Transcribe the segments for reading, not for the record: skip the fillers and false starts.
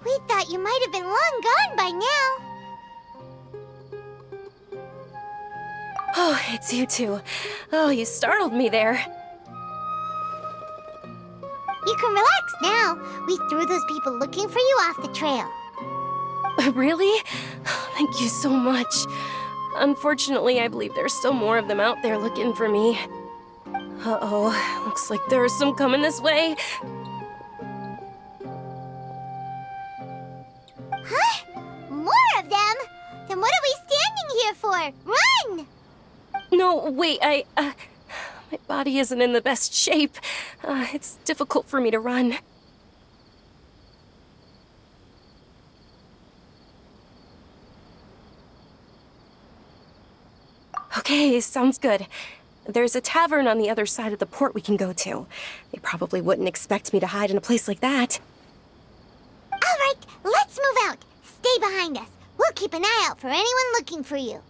We thought you might have been long gone by now. Oh, it's you two. Oh, you startled me there. You can relax now. We threw those people looking for you off the trail. Really? Thank you so much. Unfortunately, I believe there's still more of them out there looking for me. Uh-oh, looks like there are some coming this way. Huh? More of them? Then what are we standing here for? Run! No, wait, my body isn't in the best shape. It's difficult for me to run. Okay, sounds good. There's a tavern on the other side of the port we can go to. They probably wouldn't expect me to hide in a place like that. All right, let's move out. Stay behind us. We'll keep an eye out for anyone looking for you.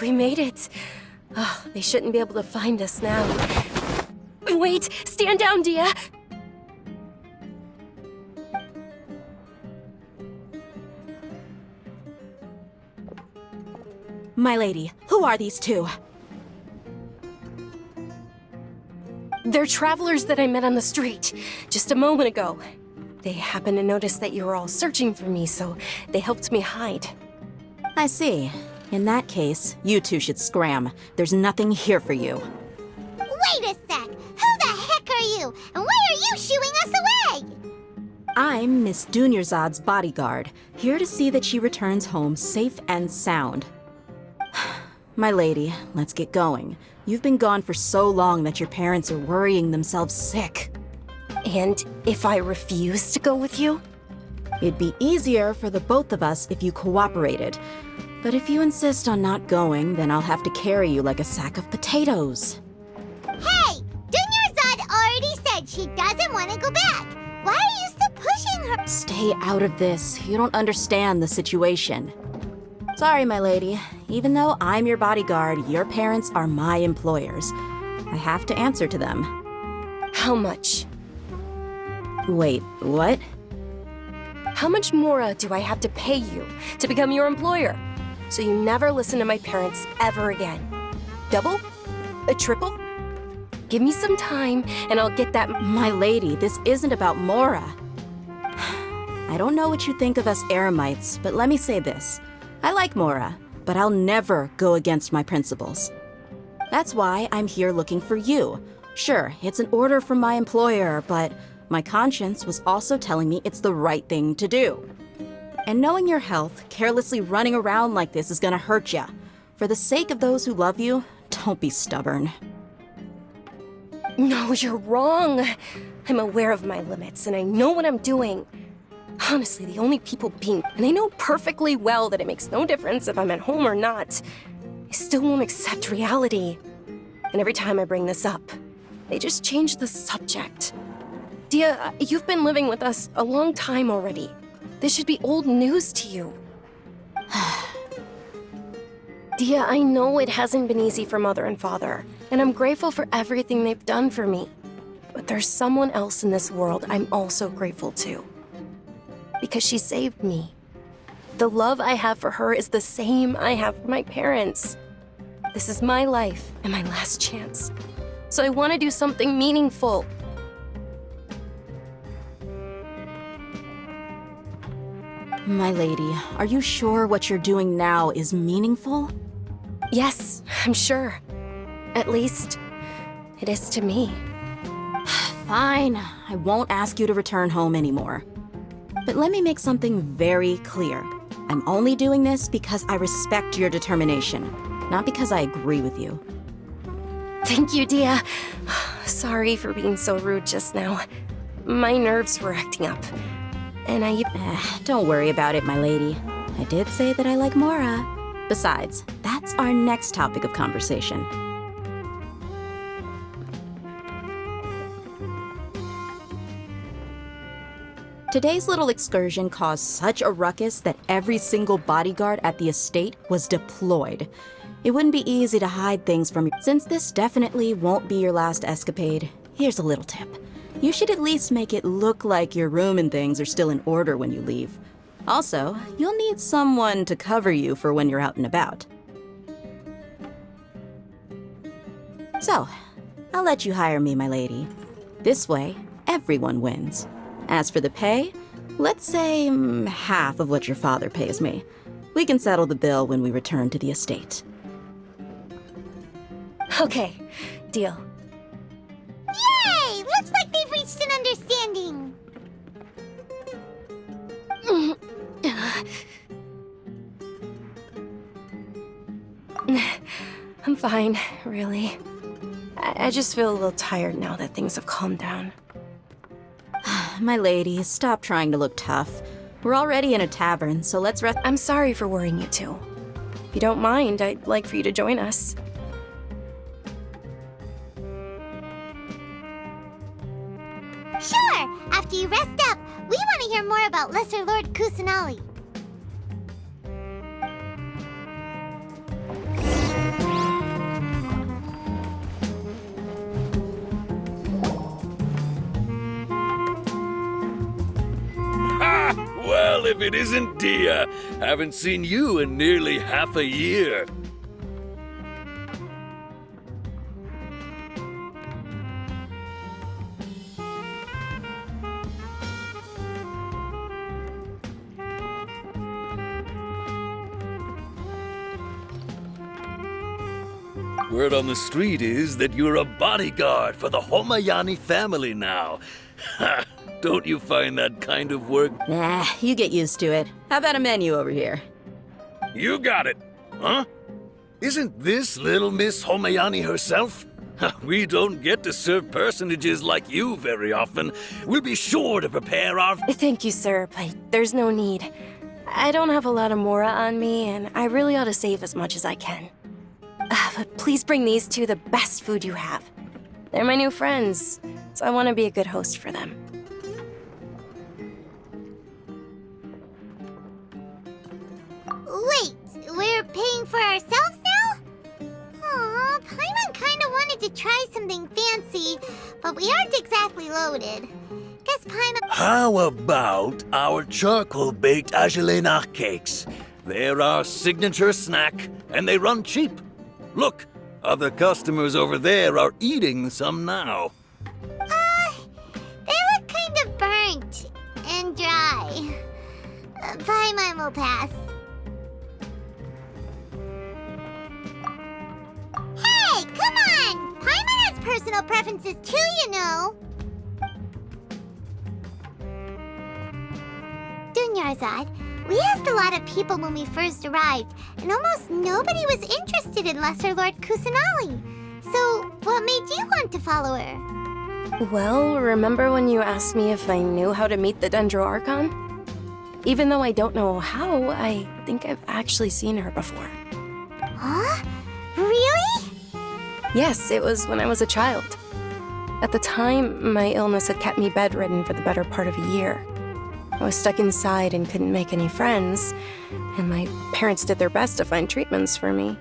We made it. Oh, they shouldn't be able to find us now. Wait, stand down, Dia. My lady, who are these two? They're travelers that I met on the street just a moment ago. They happened to notice that you were all searching for me, so they helped me hide. I see. In that case, you two should scram. There's nothing here for you. Wait a sec! Who the heck are you? And why are you shooing us away? I'm Miss Dunyarzad's bodyguard, here to see that she returns home safe and sound. My lady, let's get going. You've been gone for so long that your parents are worrying themselves sick. And if I refuse to go with you? It'd be easier for the both of us if you cooperated. But if you insist on not going, then I'll have to carry you like a sack of potatoes. Hey! Dunyarzad already said she doesn't want to go back. Why are you still pushing her? Stay out of this. You don't understand the situation. Sorry, my lady. Even though I'm your bodyguard, your parents are my employers. I have to answer to them. How much? Wait, what? How much more do I have to pay you to become your employer? So you never listen to my parents ever again. Double? A triple? Give me some time and I'll get that. My lady, this isn't about Mora. I don't know what you think of us Eremites, but let me say this. I like Mora, but I'll never go against my principles. That's why I'm here looking for you. Sure, it's an order from my employer, but my conscience was also telling me it's the right thing to do. And knowing your health, carelessly running around like this is gonna hurt ya. For the sake of those who love you, don't be stubborn. No, you're wrong. I'm aware of my limits and I know what I'm doing. Honestly, the only people being, and I know perfectly well that it makes no difference if I'm at home or not, I still won't accept reality. And every time I bring this up, they just change the subject. Dia, you've been living with us a long time already. This should be old news to you. Dia, I know it hasn't been easy for Mother and Father, and I'm grateful for everything they've done for me. But there's someone else in this world I'm also grateful to. Because she saved me. The love I have for her is the same I have for my parents. This is my life and my last chance. So I want to do something meaningful. My lady, are you sure what you're doing now is meaningful? Yes, I'm sure. At least, it is to me. Fine, I won't ask you to return home anymore. But let me make something very clear. I'm only doing this because I respect your determination, not because I agree with you. Thank you, Dia. Sorry for being so rude just now. My nerves were acting up. And Don't worry about it, my lady. I did say that I like Mora. Besides, that's our next topic of conversation. Today's little excursion caused such a ruckus that every single bodyguard at the estate was deployed. It wouldn't be easy to hide things from you. Since this definitely won't be your last escapade, here's a little tip. You should at least make it look like your room and things are still in order when you leave. Also, you'll need someone to cover you for when you're out and about. So, I'll let you hire me, my lady. This way, everyone wins. As for the pay, let's say half of what your father pays me. We can settle the bill when we return to the estate. Okay, deal. Yay! Looks like they've reached an understanding. I'm fine, really. I just feel a little tired now that things have calmed down. My lady, stop trying to look tough. We're already in a tavern, so let's rest. I'm sorry for worrying you too. If you don't mind, I'd like for you to join us. Sure! After you rest up, we want to hear more about Lesser Lord Kusanali. Well, if it isn't Dia, haven't seen you in nearly half a year. Word on the street is that you're a bodyguard for the Homayani family now. Ha! Don't you find that kind of work? Nah, you get used to it. How about a menu over here? You got it, huh? Isn't this little Miss Homayani herself? We don't get to serve personages like you very often. We'll be sure to prepare our... Thank you, sir, but there's no need. I don't have a lot of Mora on me, and I really ought to save as much as I can. But please bring these two the best food you have. They're my new friends, so I want to be a good host for them. Wait, we're paying for ourselves now? Aw, Paimon kinda wanted to try something fancy, but we aren't exactly loaded. Guess Paimon... How about our charcoal-baked agelenach cakes? They're our signature snack, and they run cheap. Look, other customers over there are eating some now. They look kind of burnt and dry. Paimon will pass. Hey, come on! Paimon has personal preferences too, you know. Dunyarzad, we asked a lot of people when we first arrived, and almost nobody was interested in Lesser Lord Kusanali. So, what made you want to follow her? Well, remember when you asked me if I knew how to meet the Dendro Archon? Even though I don't know how, I think I've actually seen her before. Huh? Really? Yes, it was when I was a child. At the time, my illness had kept me bedridden for the better part of a year. I was stuck inside and couldn't make any friends, and my parents did their best to find treatments for me.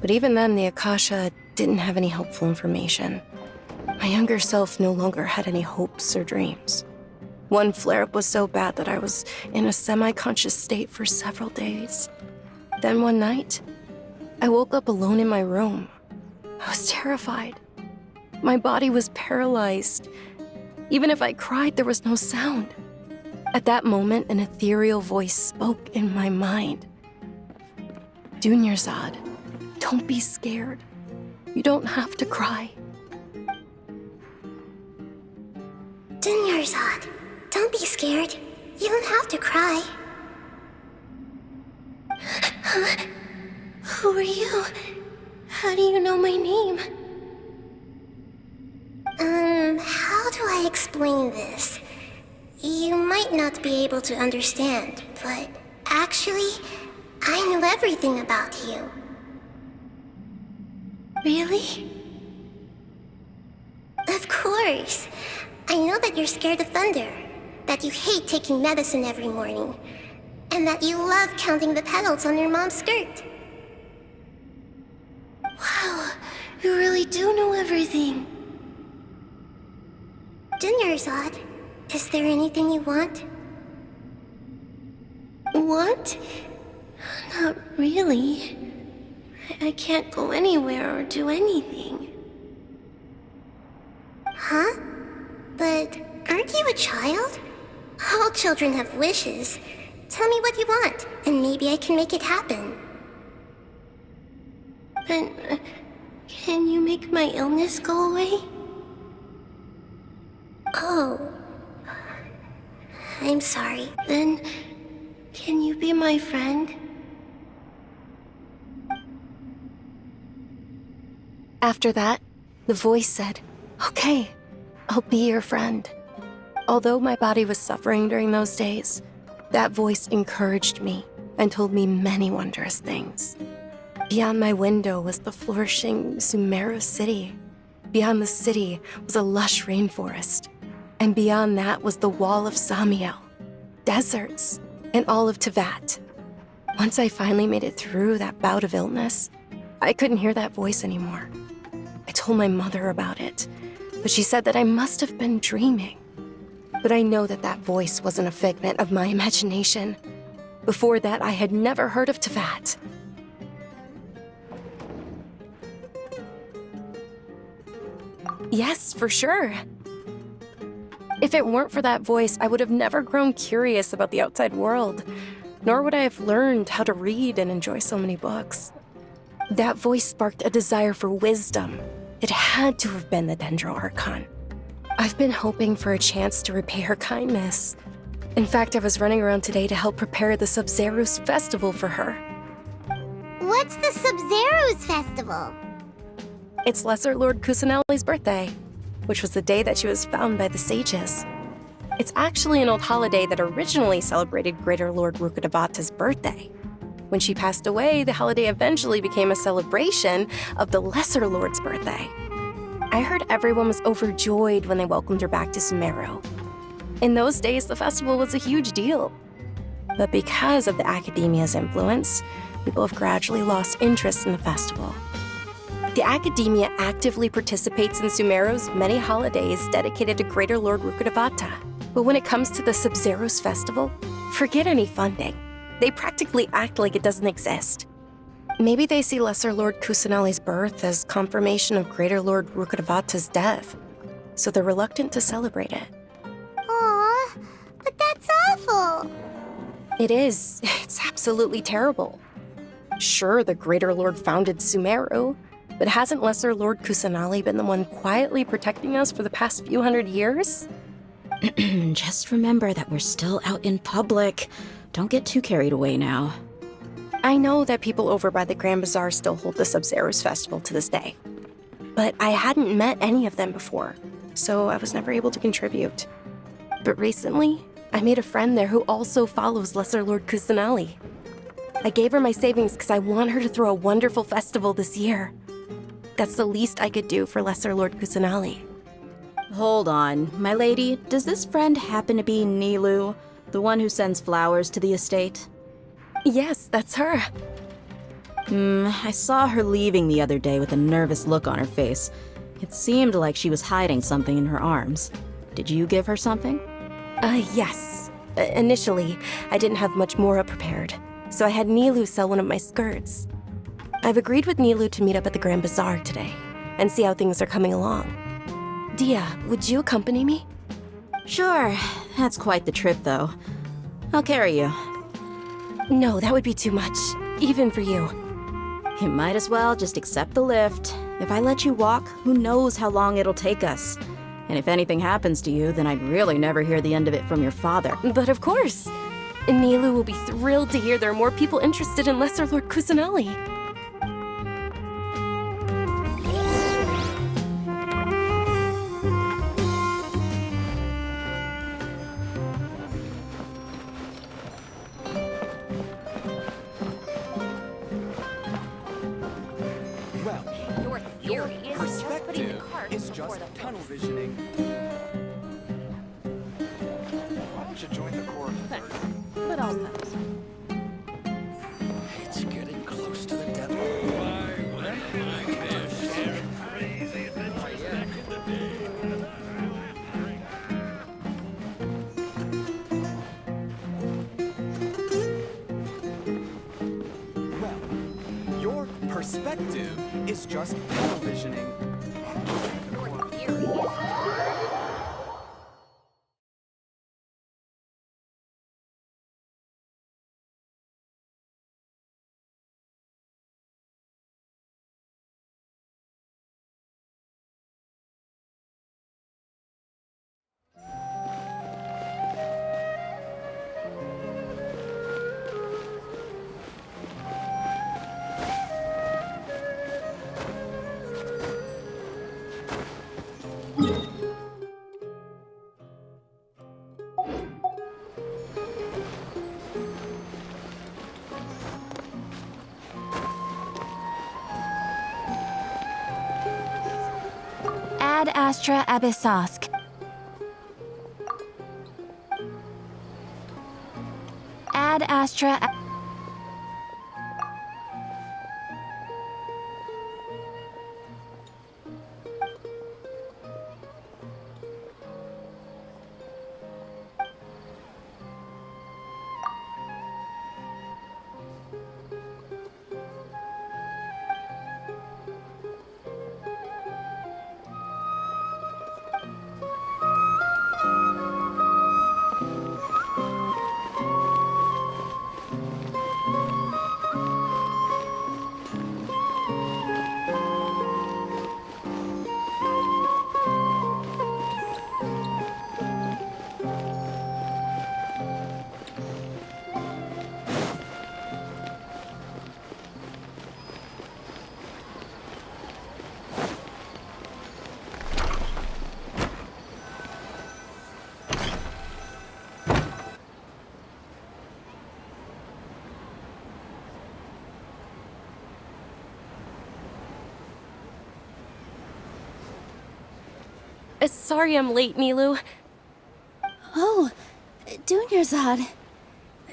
But even then, the Akasha didn't have any helpful information. My younger self no longer had any hopes or dreams. One flare-up was so bad that I was in a semi-conscious state for several days. Then one night, I woke up alone in my room. I was terrified. My body was paralyzed. Even if I cried, there was no sound. At that moment, an ethereal voice spoke in my mind. Dunyarzad, don't be scared. You don't have to cry. Dunyarzad, don't be scared. You don't have to cry. Huh? Who are you? How do you know my name? How do I explain this? You might not be able to understand, but actually, I know everything about you. Really? Of course. I know that you're scared of thunder, that you hate taking medicine every morning, and that you love counting the petals on your mom's skirt. Wow, you really do know everything. Dunyarzad, is there anything you want? Want? Not really. I can't go anywhere or do anything. Huh? But aren't you a child? All children have wishes. Tell me what you want, and maybe I can make it happen. But can you make my illness go away? Oh. I'm sorry. Then, can you be my friend? After that, the voice said, "Okay, I'll be your friend." Although my body was suffering during those days, that voice encouraged me and told me many wondrous things. Beyond my window was the flourishing Sumeru city. Beyond the city was a lush rainforest. And beyond that was the wall of Samiel, deserts, and all of Tevat. Once I finally made it through that bout of illness, I couldn't hear that voice anymore. I told my mother about it, but she said that I must have been dreaming. But I know that that voice wasn't a figment of my imagination. Before that, I had never heard of Tevat. Yes, for sure. If it weren't for that voice, I would have never grown curious about the outside world, nor would I have learned how to read and enjoy so many books. That voice sparked a desire for wisdom. It had to have been the Dendro Archon. I've been hoping for a chance to repay her kindness. In fact, I was running around today to help prepare the SUBZERUZ festival for her. What's the SUBZERUZ festival? It's Lesser Lord Kusanali's birthday, which was the day that she was found by the sages. It's actually an old holiday that originally celebrated Greater Lord Rukkhadevata's birthday. When she passed away, the holiday eventually became a celebration of the Lesser Lord's birthday. I heard everyone was overjoyed when they welcomed her back to Sumeru. In those days, the festival was a huge deal. But because of the Academia's influence, people have gradually lost interest in the festival. The Academia actively participates in Sumeru's many holidays dedicated to Greater Lord Rukkhadevata. But when it comes to the SUBZERUZ festival, forget any funding. They practically act like it doesn't exist. Maybe they see Lesser Lord Kusanali's birth as confirmation of Greater Lord Rukkhadevata's death, so they're reluctant to celebrate it. Aw, but that's awful. It is. It's absolutely terrible. Sure, the Greater Lord founded Sumeru, but hasn't Lesser Lord Kusanali been the one quietly protecting us for the past few hundred years? Just remember that we're still out in public. Don't get too carried away now. I know that people over by the Grand Bazaar still hold the SUBZERUZ festival to this day. But I hadn't met any of them before, so I was never able to contribute. But recently, I made a friend there who also follows Lesser Lord Kusanali. I gave her my savings because I want her to throw a wonderful festival this year. That's the least I could do for Lesser Lord Kusanali. Hold on, my lady. Does this friend happen to be Nilu? The one who sends flowers to the estate? Yes, that's her. I saw her leaving the other day with a nervous look on her face. It seemed like she was hiding something in her arms. Did you give her something? Yes. Initially, I didn't have much Mora prepared, so I had Nilu sell one of my skirts. I've agreed with Nilu to meet up at the Grand Bazaar today, and see how things are coming along. Dia, would you accompany me? Sure. That's quite the trip, though. I'll carry you. No, that would be too much, even for you. You might as well just accept the lift. If I let you walk, who knows how long it'll take us. And if anything happens to you, then I'd really never hear the end of it from your father. But of course. Nilu will be thrilled to hear there are more people interested in Lesser Lord Kusanali. Your perspective is just tunnel visioning. Why don't you join the Corps first? But I'll pass. It's getting close to the deadline. Well, your perspective is just tunnel visioning. Ad Astra Abyssosk. Ad Astra. Sorry I'm late, Nilu. Oh, Dunyarzad.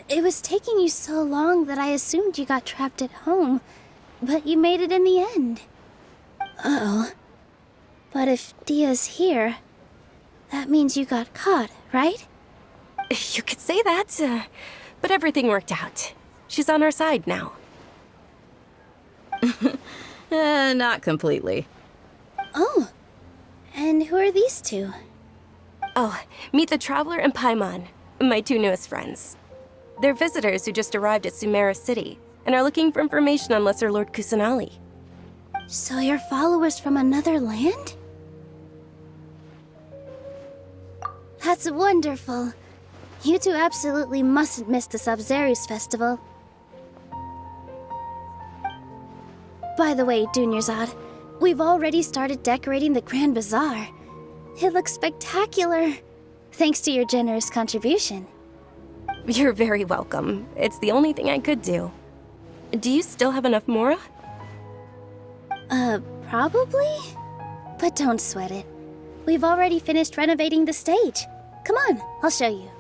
It was taking you so long that I assumed you got trapped at home, but you made it in the end. Uh-oh. But if Dia's here, that means you got caught, right? You could say that, but everything worked out. She's on our side now. Not completely. Oh, and who are these two? Oh, meet the Traveler and Paimon, my two newest friends. They're visitors who just arrived at Sumeru City and are looking for information on Lesser Lord Kusanali. So you're followers from another land? That's wonderful. You two absolutely mustn't miss the SUBZERUZ festival. By the way, Dunyarzad, we've already started decorating the Grand Bazaar. It looks spectacular, thanks to your generous contribution. You're very welcome. It's the only thing I could do. Do you still have enough Mora? Probably? But don't sweat it. We've already finished renovating the stage. Come on, I'll show you.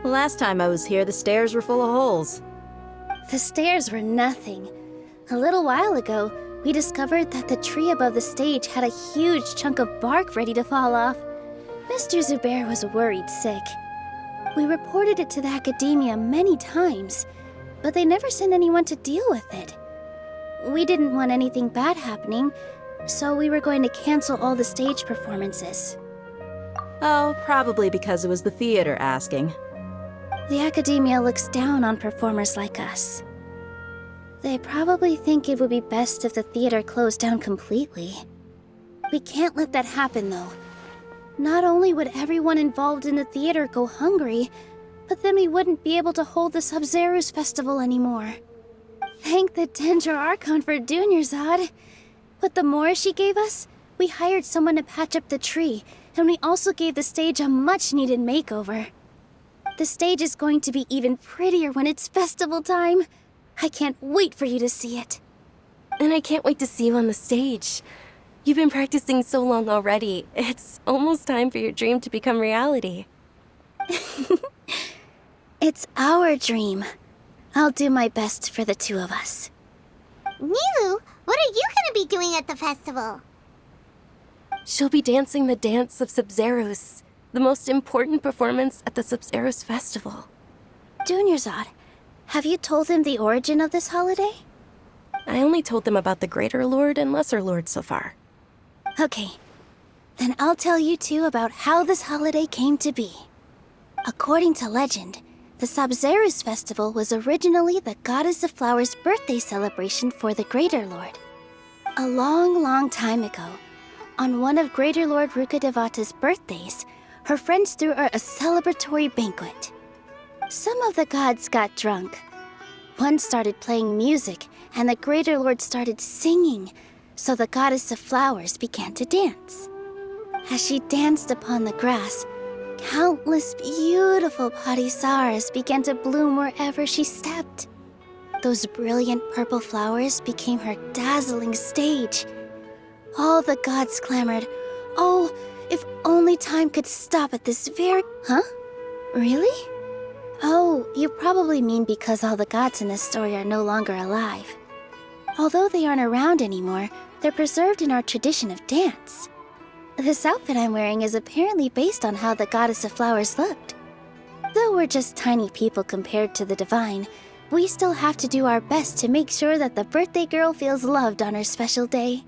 Last time I was here, the stairs were full of holes. The stairs were nothing. A little while ago, we discovered that the tree above the stage had a huge chunk of bark ready to fall off. Mr. Zubair was worried sick. We reported it to the academia many times, but they never sent anyone to deal with it. We didn't want anything bad happening, so we were going to cancel all the stage performances. Oh, probably because it was the theater asking. The academia looks down on performers like us. They probably think it would be best if the theater closed down completely. We can't let that happen, though. Not only would everyone involved in the theater go hungry, but then we wouldn't be able to hold the SUBZERUZ festival anymore. Thank the Dendro Archon for Dunyarzad. With the Mora she gave us, we hired someone to patch up the tree, and we also gave the stage a much-needed makeover. The stage is going to be even prettier when it's festival time. I can't wait for you to see it. And I can't wait to see you on the stage. You've been practicing so long already. It's almost time for your dream to become reality. It's our dream. I'll do my best for the two of us. Nilu, what are you gonna be doing at the festival? She'll be dancing the dance of SUBZERUZ, the most important performance at the SUBZERUZ festival. Dunyarzad, have you told him the origin of this holiday? I only told them about the Greater Lord and Lesser Lord so far. Okay, then I'll tell you two about how this holiday came to be. According to legend, the SUBZERUZ festival was originally the Goddess of Flowers' birthday celebration for the Greater Lord. A long, long time ago, on one of Greater Lord Rukkhadevata's birthdays, her friends threw her a celebratory banquet. Some of the gods got drunk. One started playing music, and the Greater Lord started singing, so the Goddess of Flowers began to dance. As she danced upon the grass, countless beautiful parisaras began to bloom wherever she stepped. Those brilliant purple flowers became her dazzling stage. All the gods clamored, "Oh, if only time could stop at this very..." Huh? Really? Oh, you probably mean because all the gods in this story are no longer alive. Although they aren't around anymore, they're preserved in our tradition of dance. This outfit I'm wearing is apparently based on how the Goddess of Flowers looked. Though we're just tiny people compared to the divine, we still have to do our best to make sure that the birthday girl feels loved on her special day.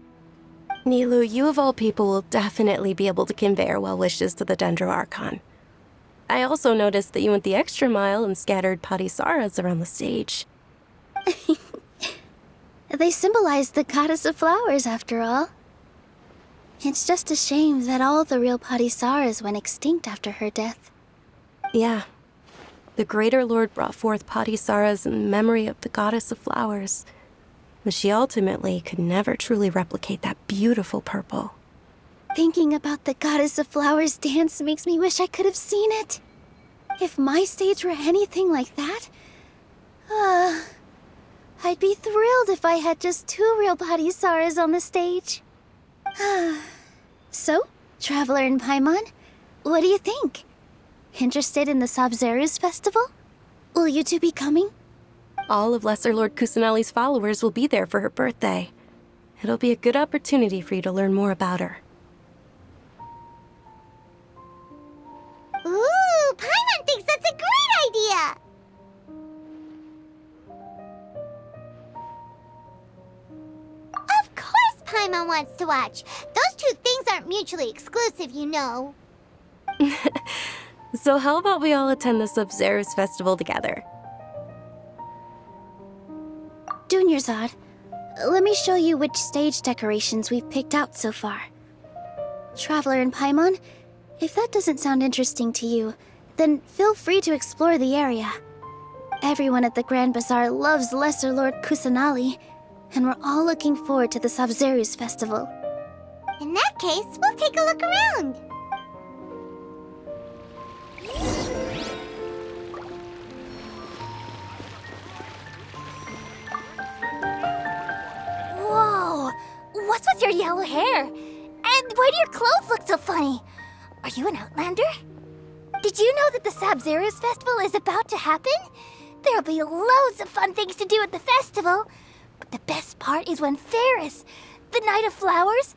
Nilu, you of all people will definitely be able to convey our well wishes to the Dendro Archon. I also noticed that you went the extra mile and scattered parisaras around the stage. They symbolize the Goddess of Flowers, after all. It's just a shame that all the real parisaras went extinct after her death. Yeah. The Greater Lord brought forth parisaras in memory of the Goddess of Flowers, but she ultimately could never truly replicate that beautiful purple. Thinking about the Goddess of Flowers dance makes me wish I could have seen it. If my stage were anything like that, I'd be thrilled if I had just 2 real parisaras on the stage. So, Traveler and Paimon, what do you think? Interested in the SUBZERUZ festival? Will you two be coming? All of Lesser Lord Kusanali's followers will be there for her birthday. It'll be a good opportunity for you to learn more about her. Ooh, Paimon thinks that's a great idea! Of course Paimon wants to watch. Those two things aren't mutually exclusive, you know. So how about we all attend the SUBZERUZ festival together? Dunyarzad, let me show you which stage decorations we've picked out so far. Traveler and Paimon, if that doesn't sound interesting to you, then feel free to explore the area. Everyone at the Grand Bazaar loves Lesser Lord Kusanali, and we're all looking forward to the SUBZERUZ festival. In that case, we'll take a look around. Whoa! What's with your yellow hair? And why do your clothes look so funny? Are you an outlander? Did you know that the SUBZERUZ festival is about to happen? There'll be loads of fun things to do at the festival. But the best part is when Ferris, the Night of Flowers...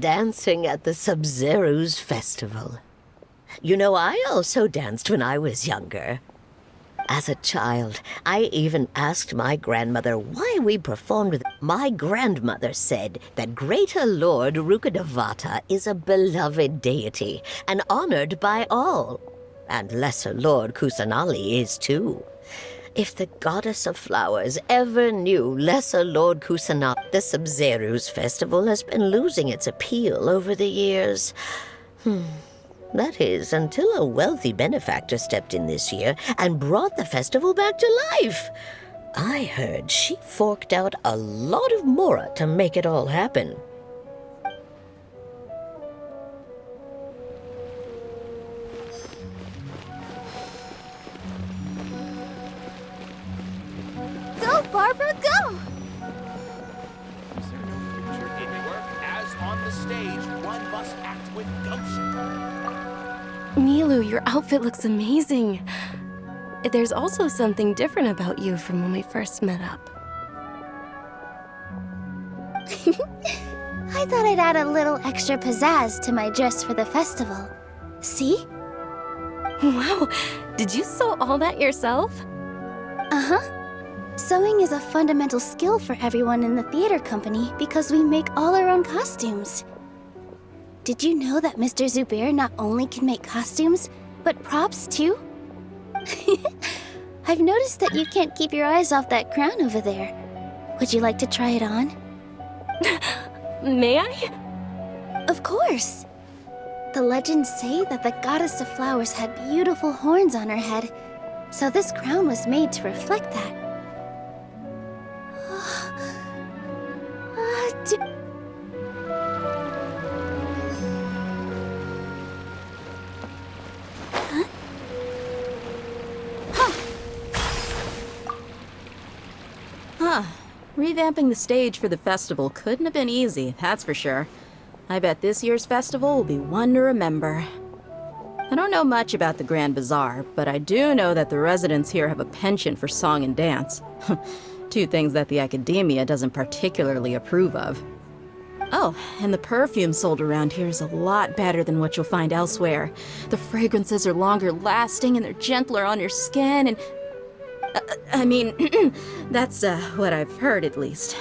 Dancing at the SUBZERUZ festival. You know, I also danced when I was younger. As a child, I even asked my grandmother why we performed with... My grandmother said that Greater Lord Rukkhadevata is a beloved deity and honored by all. And Lesser Lord Kusanali is too. If the Goddess of Flowers ever knew Lesser Lord Kusanali, the SUBZERUZ festival has been losing its appeal over the years. That is, until a wealthy benefactor stepped in this year and brought the festival back to life. I heard she forked out a lot of mora to make it all happen. Go, Barbara, go! Is there no future in work? As on the stage, one must act with gumption. Milu, your outfit looks amazing. There's also something different about you from when we first met up. I thought I'd add a little extra pizzazz to my dress for the festival. See? Wow, did you sew all that yourself? Uh-huh. Sewing is a fundamental skill for everyone in the theater company because we make all our own costumes. Did you know that Mr. Zubair not only can make costumes, but props too? I've noticed that you can't keep your eyes off that crown over there. Would you like to try it on? May I? Of course! The legends say that the Goddess of Flowers had beautiful horns on her head, so this crown was made to reflect that. Revamping the stage for the festival couldn't have been easy, that's for sure. I bet this year's festival will be one to remember. I don't know much about the Grand Bazaar, but I do know that the residents here have a penchant for song and dance. Two things that the academia doesn't particularly approve of. Oh, and the perfume sold around here is a lot better than what you'll find elsewhere. The fragrances are longer lasting and they're gentler on your skin and... I mean, that's what I've heard at least.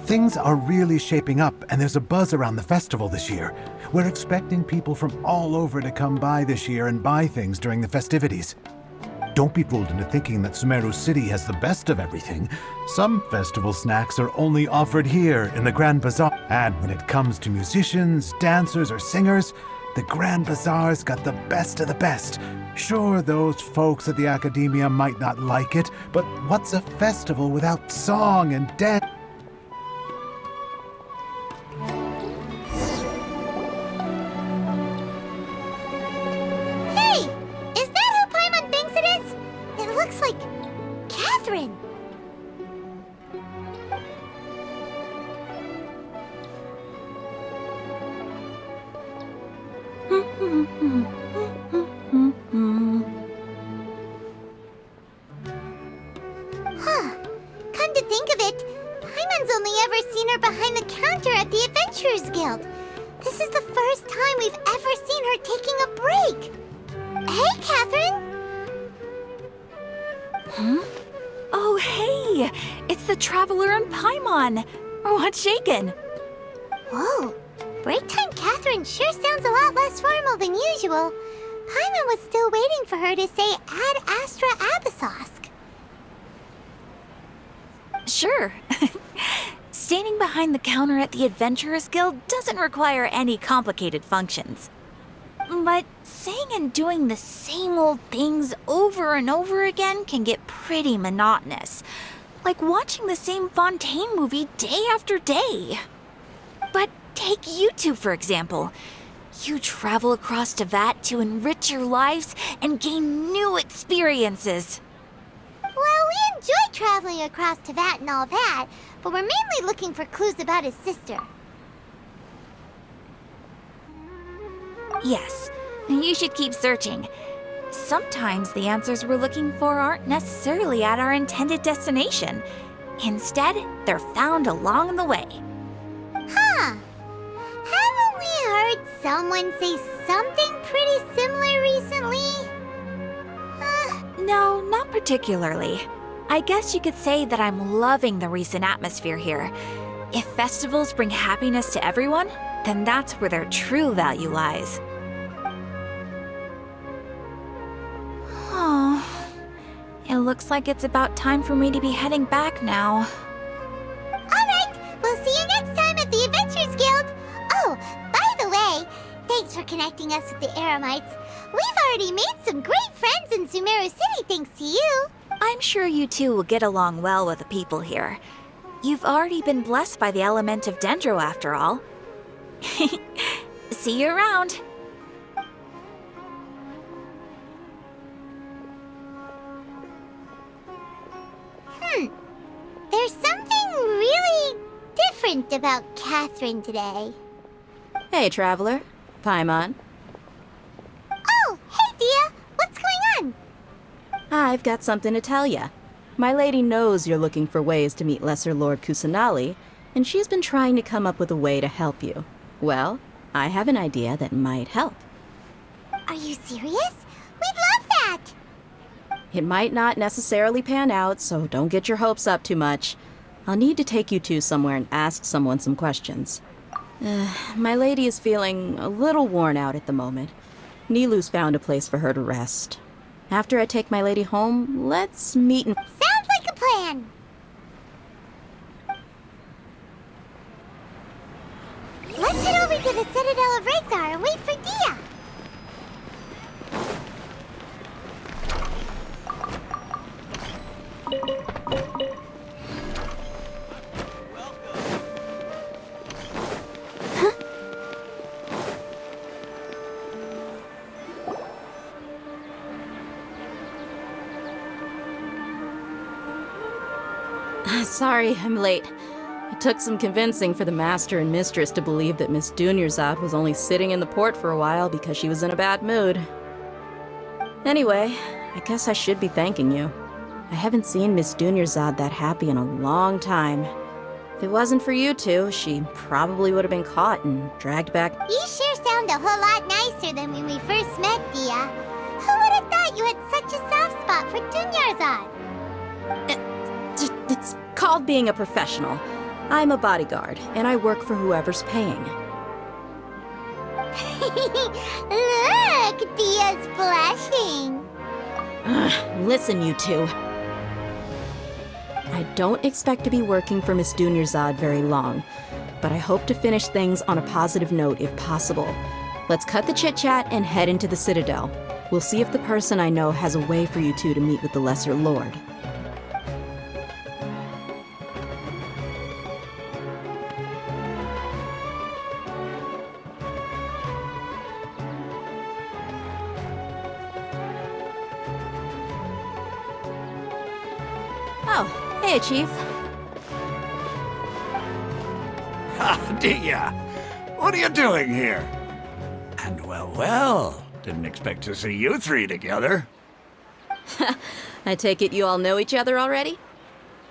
Things are really shaping up, and there's a buzz around the festival this year. We're expecting people from all over to come by this year and buy things during the festivities. Don't be fooled into thinking that Sumeru City has the best of everything. Some festival snacks are only offered here in the Grand Bazaar. And when it comes to musicians, dancers, or singers, the Grand Bazaar's got the best of the best. Sure, those folks at the academia might not like it, but what's a festival without song and dance? Come to think of it, Paimon's only ever seen her behind the counter at the Adventurers Guild. This is the first time we've ever seen her taking a break. Hey, Catherine! Huh? Oh, hey! It's the Traveler and Paimon! What's shaken? Whoa, break time Catherine Catherine sure sounds a lot less formal than usual. Paimon was still waiting for her to say Ad Astra Abyssosk. Sure. Standing behind the counter at the Adventurers Guild doesn't require any complicated functions. But saying and doing the same old things over and over again can get pretty monotonous. Like watching the same Fontaine movie day after day. But take you two, for example. You travel across Tevat to enrich your lives and gain new experiences. Well, we enjoy traveling across Tevat and all that, but we're mainly looking for clues about his sister. Yes, you should keep searching. Sometimes the answers we're looking for aren't necessarily at our intended destination. Instead, they're found along the way. Huh. Haven't we heard someone say something pretty similar recently? No, not particularly. I guess you could say that I'm loving the recent atmosphere here. If festivals bring happiness to everyone, then that's where their true value lies. Oh, it looks like it's about time for me to be heading back now. Alright, we'll see you next time at the Adventurers Guild. Oh, by the way, thanks for connecting us with the Eremites. We've already made some great friends in Sumeru City thanks to you. I'm sure you two will get along well with the people here. You've already been blessed by the element of Dendro after all. See you around. There's something really different about Catherine today. Hey, traveler. Paimon. Oh, hey, Dia. What's going on? I've got something to tell ya. My lady knows you're looking for ways to meet Lesser Lord Kusanali, and she's been trying to come up with a way to help you. Well, I have an idea that might help. Are you serious? We'd love that! It might not necessarily pan out, so don't get your hopes up too much. I'll need to take you two somewhere and ask someone some questions. My lady is feeling a little worn out at the moment. Nilu's found a place for her to rest. After I take my lady home, let's meet and... Sounds like a plan! Let's head over to the Citadel of Rexar and wait for Dia! Sorry, I'm late. It took some convincing for the master and mistress to believe that Miss Dunyarzad was only sitting in the port for a while because she was in a bad mood. Anyway, I guess I should be thanking you. I haven't seen Miss Dunyarzad that happy in a long time. If it wasn't for you two, she probably would have been caught and dragged back. You sure sound a whole lot nicer than when we first met, Dia. Who would have thought you had such a soft spot for Dunyarzad? It's called being a professional. I'm a bodyguard, and I work for whoever's paying. Look, Dia's blushing. Listen, you two. I don't expect to be working for Miss Dunyarzad very long, but I hope to finish things on a positive note if possible. Let's cut the chit-chat and head into the Citadel. We'll see if the person I know has a way for you two to meet with the Lesser Lord. Oh, hey, Chief. Ah, Dia! What are you doing here? And well, didn't expect to see you three together. I take it you all know each other already?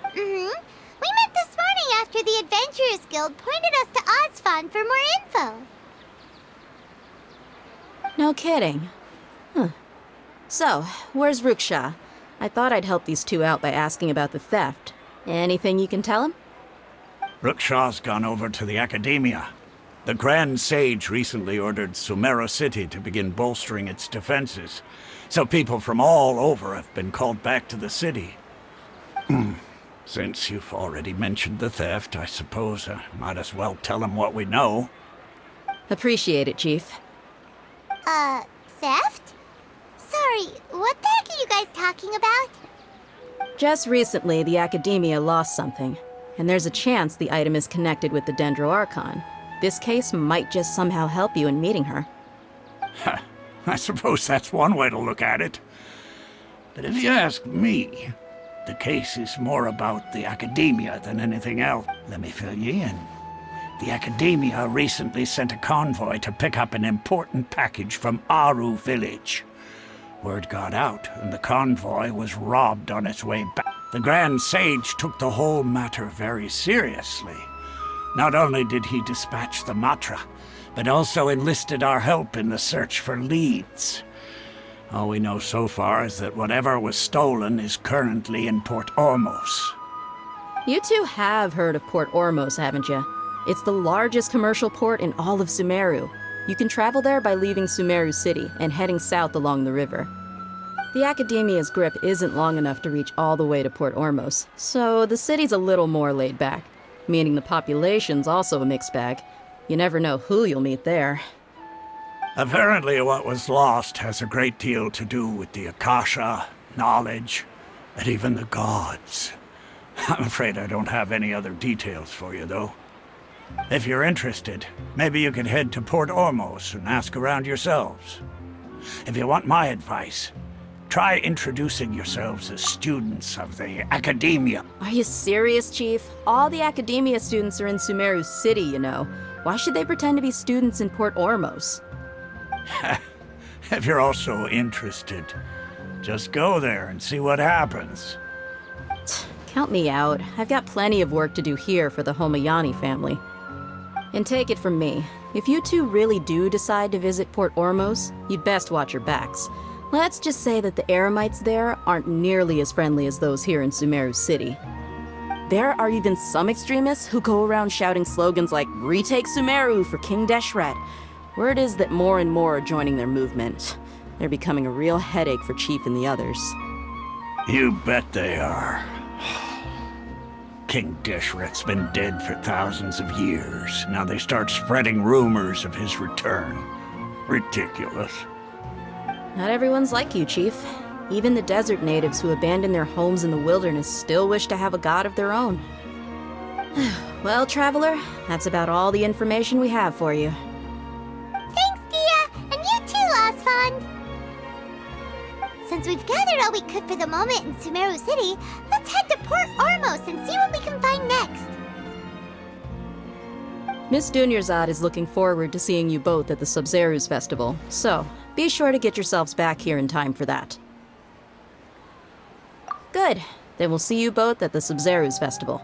Mm-hmm. We met this morning after the Adventurers Guild pointed us to Ozfon for more info. No kidding. Huh. So, where's Ruksha? I thought I'd help these two out by asking about the theft. Anything you can tell him? Rookshaw's gone over to the Academia. The Grand Sage recently ordered Sumeru City to begin bolstering its defenses, so people from all over have been called back to the city. Since you've already mentioned the theft, I suppose I might as well tell them what we know. Appreciate it, Chief. Theft? Sorry, what the heck are you guys talking about? Just recently, the Academia lost something, and there's a chance the item is connected with the Dendro Archon. This case might just somehow help you in meeting her. I suppose that's one way to look at it. But if you ask me, the case is more about the Academia than anything else. Let me fill you in. The Academia recently sent a convoy to pick up an important package from Aru village. Word got out, and the convoy was robbed on its way back. The Grand Sage took the whole matter very seriously. Not only did he dispatch the Matra, but also enlisted our help in the search for leads. All we know so far is that whatever was stolen is currently in Port Ormos. You two have heard of Port Ormos, haven't you? It's the largest commercial port in all of Sumeru. You can travel there by leaving Sumeru City and heading south along the river. The Academia's grip isn't long enough to reach all the way to Port Ormos, so the city's a little more laid back, meaning the population's also a mixed bag. You never know who you'll meet there. Apparently what was lost has a great deal to do with the Akasha, knowledge, and even the gods. I'm afraid I don't have any other details for you, though. If you're interested, maybe you could head to Port Ormos and ask around yourselves. If you want my advice, try introducing yourselves as students of the Academia. Are you serious, Chief? All the Academia students are in Sumeru City, you know. Why should they pretend to be students in Port Ormos? If you're also interested, just go there and see what happens. Count me out. I've got plenty of work to do here for the Homayani family. And take it from me, if you two really do decide to visit Port Ormos, you'd best watch your backs. Let's just say that the Eremites there aren't nearly as friendly as those here in Sumeru City. There are even some extremists who go around shouting slogans like, "Retake Sumeru for King Deshret." Word is that more and more are joining their movement. They're becoming a real headache for Chief and the others. You bet they are. King Deshret's been dead for thousands of years. Now they start spreading rumors of his return. Ridiculous. Not everyone's like you, Chief. Even the desert natives who abandoned their homes in the wilderness still wish to have a god of their own. Well, Traveler, that's about all the information we have for you. Thanks, Dia! And you too, Osfond! Since we've gathered all we could for the moment in Sumeru City, let's head to Port Ormos and see what we can find next. Miss Dunyarzad is looking forward to seeing you both at the SUBZERUZ festival, so be sure to get yourselves back here in time for that. Good. Then we'll see you both at the SUBZERUZ festival.